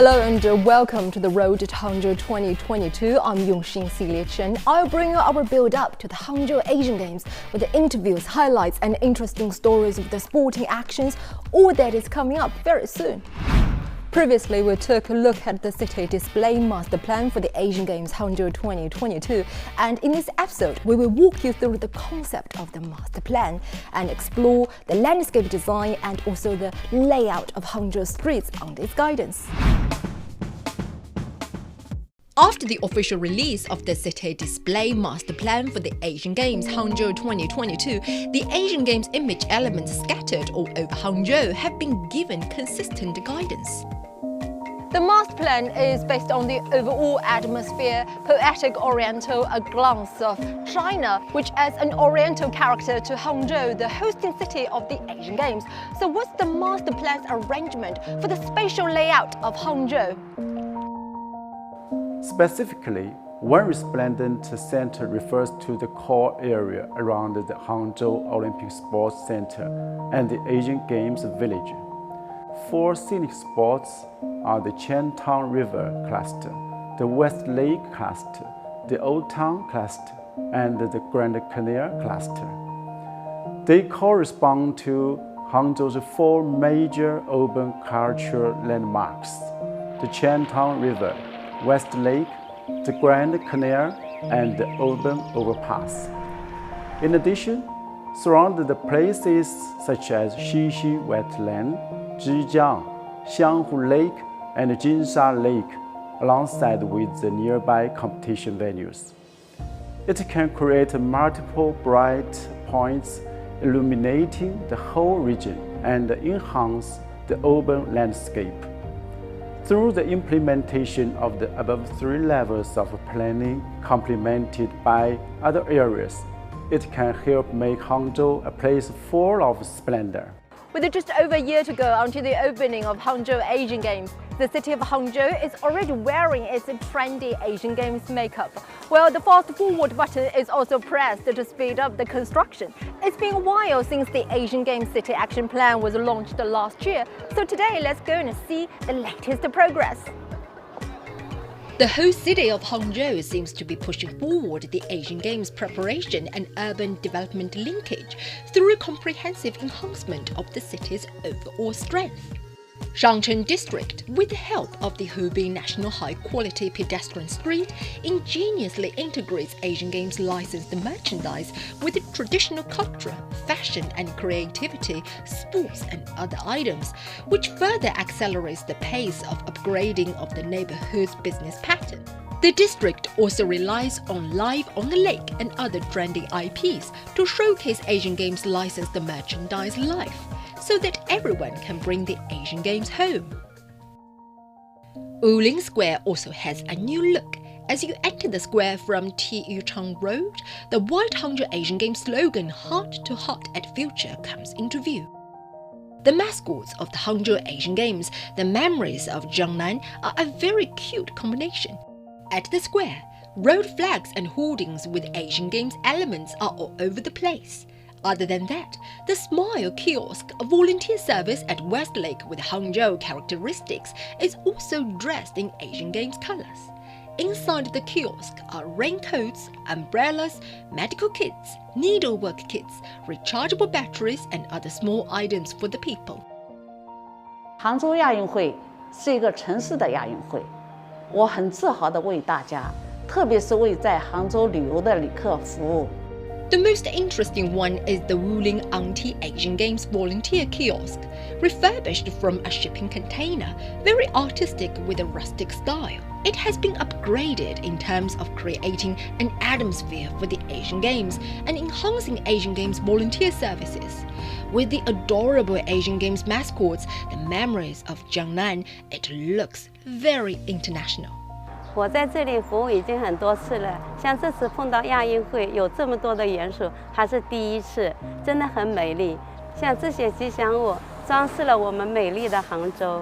Hello and welcome to the Road to Hangzhou 2022. I'm Yongxin Xilian Chen. I'll bring you our build-up to the Hangzhou Asian Games with the interviews, highlights and interesting stories of the sporting actions. All that is coming up very soon. Previously, we took a look at the city display master plan for the Asian Games Hangzhou 2022, and in this episode, we will walk you through the concept of the master plan and explore the landscape design and also the layout of Hangzhou streets under its guidance. After the official release of the city display master plan for the Asian Games Hangzhou 2022, the Asian Games image elements scattered all over Hangzhou have been given consistent guidance. The master plan is based on the overall atmosphere, poetic oriental, a glance of China, which adds an oriental character to Hangzhou, the hosting city of the Asian Games. So what's the master plan's arrangement for the spatial layout of Hangzhou? Specifically, one resplendent center refers to the core area around the Hangzhou Olympic Sports Center and the Asian Games Village. Four scenic spots are the Qiantan River cluster, the West Lake cluster, the Old Town cluster, and the Grand Canal cluster. They correspond to Hangzhou's four major urban cultural landmarks: the Qiantan River, West Lake, the Grand Canal, and the urban overpass. In addition, surrounded the places such as Xixi Wetland, Zhijiang, Xianghu Lake, and Jinsha Lake, alongside with the nearby competition venues. It can create multiple bright points, illuminating the whole region and enhance the urban landscape. Through the implementation of the above three levels of planning, complemented by other areas, it can help make Hangzhou a place full of splendor. With just over a year to go until the opening of Hangzhou Asian Games, the city of Hangzhou is already wearing its trendy Asian Games makeup. Well, the fast forward button is also pressed to speed up the construction. It's been a while since the Asian Games City Action Plan was launched last year, so today let's go and see the latest progress. The whole city of Hangzhou seems to be pushing forward the Asian Games preparation and urban development linkage through a comprehensive enhancement of the city's overall strength. Shangcheng District, with the help of the Hubei National High-Quality Pedestrian Street, ingeniously integrates Asian Games licensed merchandise with traditional culture, fashion and creativity, sports and other items, which further accelerates the pace of upgrading of the neighborhood's business pattern. The district also relies on Live on the Lake and other trendy IPs to showcase Asian Games licensed merchandise live, so that everyone can bring the Asian Games home. Wuling Square also has a new look. As you enter the square from Tiyuchang Road, the White Hangzhou Asian Games slogan "Heart to Heart at Future" comes into view. The mascots of the Hangzhou Asian Games, the memories of Jiangnan, are a very cute combination. At the square, road flags and hoardings with Asian Games elements are all over the place. Other than that, the Smile kiosk, a volunteer service at Westlake with Hangzhou characteristics, is also dressed in Asian Games colors. Inside the kiosk are raincoats, umbrellas, medical kits, needlework kits, rechargeable batteries, and other small items for the people. 杭州亚运会是一个城市的亚运会，我很自豪地为大家，特别是为在杭州旅游的旅客服务。 The most interesting one is the Wuling Anti-Asian Games volunteer kiosk, refurbished from a shipping container, very artistic with a rustic style. It has been upgraded in terms of creating an atmosphere for the Asian Games and enhancing Asian Games volunteer services. With the adorable Asian Games mascots, the memories of Jiangnan, it looks very international. 我在这里服务已经很多次了，像这次碰到亚运会有这么多的元素，还是第一次，真的很美丽。像这些吉祥物装饰了我们美丽的杭州。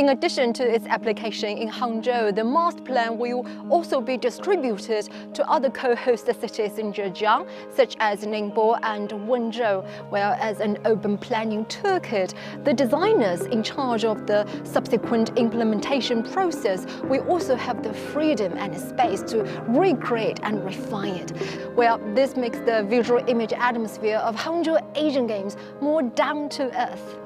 In addition to its application in Hangzhou, the master plan will also be distributed to other co-host cities in Zhejiang, such as Ningbo and Wenzhou, where as an open planning toolkit, the designers in charge of the subsequent implementation process will also have the freedom and space to recreate and refine it. Well, this makes the visual image atmosphere of Hangzhou Asian Games more down to earth.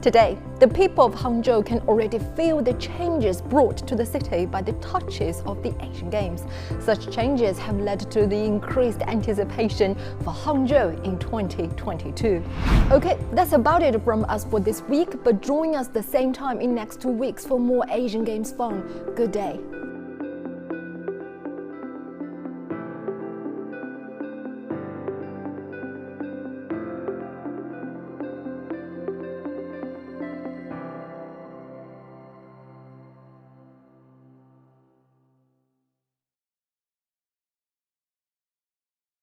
Today, the people of Hangzhou can already feel the changes brought to the city by the touches of the Asian Games. Such changes have led to the increased anticipation for Hangzhou in 2022. Okay, that's about it from us for this week, but join us the same time in next 2 weeks for more Asian Games fun. Good day.